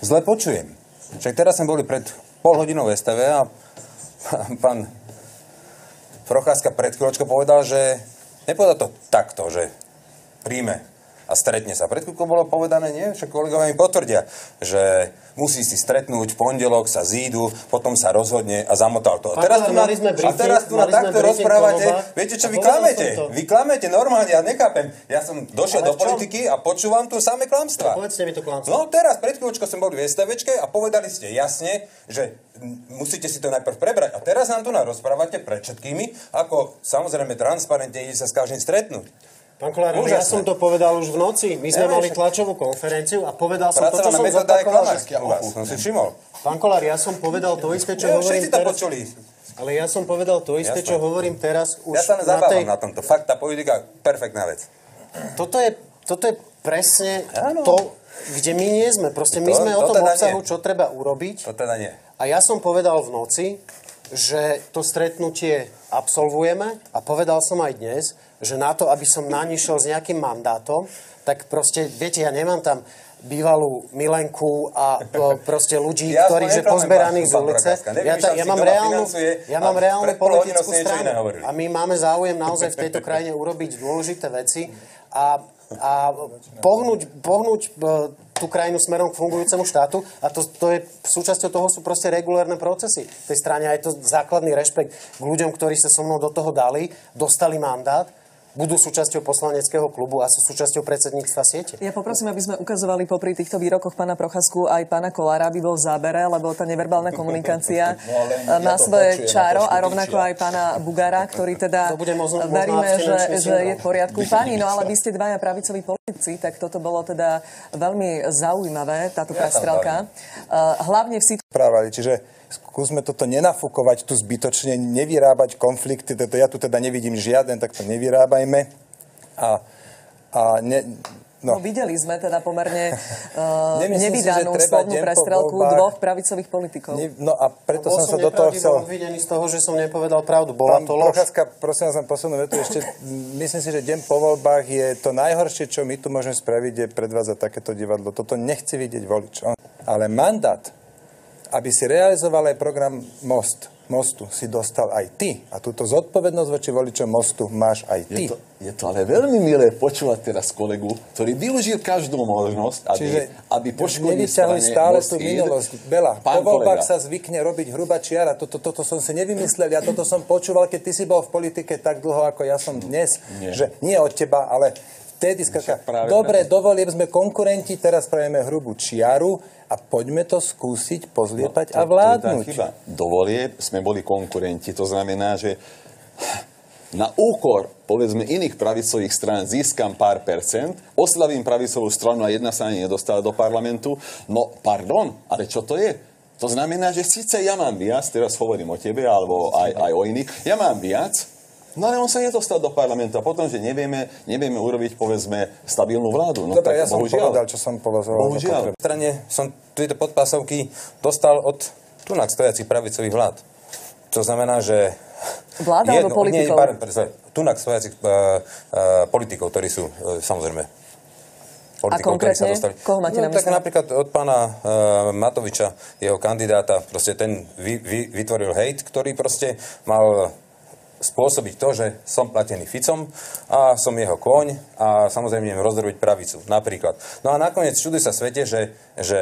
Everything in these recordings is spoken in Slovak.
Zle počujem. Však teraz sme boli pred pol hodinou v STV a pán Procházka pred chvíľočkou povedal, že nepovedal to takto, že príjme a stretne sa. Pred chvíľkou bolo povedané, nie? Však kolegovia mi potvrdia, že musí si stretnúť, v pondelok sa zídu, potom sa rozhodne a zamotal to. A teraz tu na takto rozprávate. Viete čo, vy klamete. Vy klamete normálne, ja nechápem. Ja som došiel do politiky a počúvam tu samé klamstvá. Povedzte mi to klamstvo. No teraz, pred chvíľočkou som boli v STVčke a povedali ste jasne, že musíte si to najprv prebrať. A teraz nám tu rozprávate pred všetkými, ako samozrejme transparentne ide sa s každým stretnúť. Pán Kollár, ja som to povedal už v noci. My sme mali tlačovú konferenciu a povedal som to, čo som zopakoval. Pán Kollár, ja som povedal to isté, čo hovorím teraz. Ale ja som povedal to isté, čo hovorím teraz už. Ja sa zabávam na tomto. Fakt, tá politika, perfektná vec. Toto je presne to, kde my nie sme. Proste my sme o tom obsahu, čo treba urobiť. To teda nie. A ja som povedal v noci, že to stretnutie absolvujeme a povedal som aj dnes, že na to, aby som na ni šiel s nejakým mandátom, tak proste, viete, ja nemám tam bývalú milenku a proste ľudí, ktorí že pozberaných z ulice. Ja mám reálnu politickú stranu. A my máme záujem naozaj v tejto krajine urobiť dôležité veci a pohnúť tú krajinu smerom k fungujúcemu štátu a to je súčasťou toho sú proste regulárne procesy. V tej strane aj to základný rešpekt k ľuďom, ktorí sa so mnou do toho dali, dostali mandát, budú súčasťou poslaneckého klubu a sú súčasťou predsedníctva siete. Ja poprosím, aby sme ukazovali popri týchto výrokoch pána Procházku aj pána Kollára, aby bol v zábere, lebo tá neverbálna komunikácia má svoje čáro a rovnako aj pána Bugara, ktorý teda veríme, že je v poriadku. Páni, no ale vy ste dvaja pravicoví politici, tak toto bolo teda veľmi zaujímavé, táto prestrelka. Hlavne v situácii. Čiže skúsme toto nenafúkovať tu zbytočne, nevyrábať konflikty, ja tu teda nevidím žiaden, tak to nevyrábajme. No, videli sme teda pomerne nevydanú slovnú prestrelku dvoch pravicových politikov. No a preto som sa do toho chcel... Bol obvinený z toho, že som nepovedal pravdu. Bola to lož. Procházka, prosím vás, poslednú vetu ešte. Myslím si, že deň po voľbách je to najhoršie, čo my tu môžeme spraviť, je predvádzať takéto divadlo. Toto nechce vidieť volič. Ale mandát, aby si realizoval aj program Mostu, si dostal aj ty. A túto zodpovednosť voči voličom Mostu máš aj ty. Je to ale veľmi milé počúvať teraz kolegu, ktorý využil každú možnosť, aby poškodil strane stále tú minulosť. Bela, po voľbách sa zvykne robiť hrubá čiara. Toto som si nevymyslel. Ja toto som počúval, keď ty si bol v politike tak dlho, ako ja som dnes. Že nie od teba, ale vtedy dobre, do volieb sme konkurenti, teraz spravíme hrubú čiaru a poďme to skúsiť pozliepať a vládnuť. Do volieb sme boli konkurenti, to znamená, že na úkor, povedzme, iných pravicových strán získam pár percent, oslavím pravicovú stranu a jedna sa ani nedostala do parlamentu. No, pardon, ale čo to je? To znamená, že síce ja mám viac, teraz hovorím o tebe, alebo aj o iných, ja mám viac, no ale on sa nedostal do parlamentu a potom, že nevieme urobiť, povedzme, stabilnú vládu. No, dobre, ja som povedal, čo som považoval. Bohužiaľ. V strane som tieto podpásovky dostal od tunak stojacích pravicových vlád. To znamená, že... Vláda alebo politikov? Tunak stojacích politikov, ktorí sú, samozrejme... A konkrétne? Koho máte na mysle? Tak napríklad od pána Matoviča, jeho kandidáta, proste ten vytvoril hejt, ktorý proste mal spôsobiť to, že som platený Ficom a som jeho kôň a samozrejme idem rozdrobiť pravicu, napríklad. No a nakoniec čuduj sa svete, že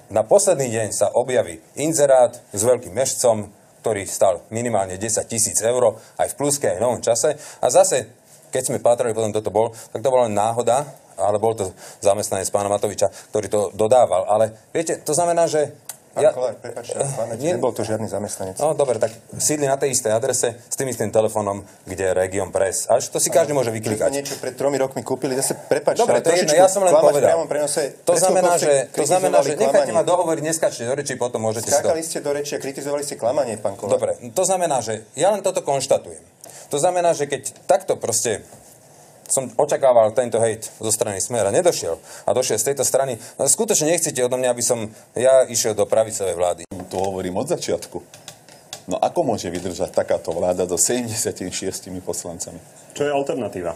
na posledný deň sa objaví inzerát s veľkým mešcom, ktorý stal minimálne 10 000 eur, aj v pluske, aj v novom čase. A zase, keď sme pátrali, potom toto bol, tak to bola len náhoda, ale bol to zamestnanec pána Matoviča, ktorý to dodával. Ale viete, to znamená, že Pán Kollár, prepáčte, nebol to žiadny zamestnanec. No, dobre, tak sídli na tej istej adrese s tým istým telefónom, kde je Region Press. A to si každý môže vyklikať. Niečo pred 3 rokmi kúpili, zase prepáčte. Dobre, to je jedno, ja som len povedal. To znamená, že nechajte ma dohovoriť, neskačte do reči, potom môžete si to... Skákali ste do reči a kritizovali ste klamanie, pán Kollár. Dobre, to znamená, že ja len toto konštatujem. To znamená, že keď takto proste som očakával tento hejt zo strany Smer a nedošiel a došiel z tejto strany. No, skutočne nechcete odo mňa, aby som ja išiel do pravicovej vlády. To hovorím od začiatku. No ako môže vydržať takáto vláda so 76 poslancami? Čo je alternatíva?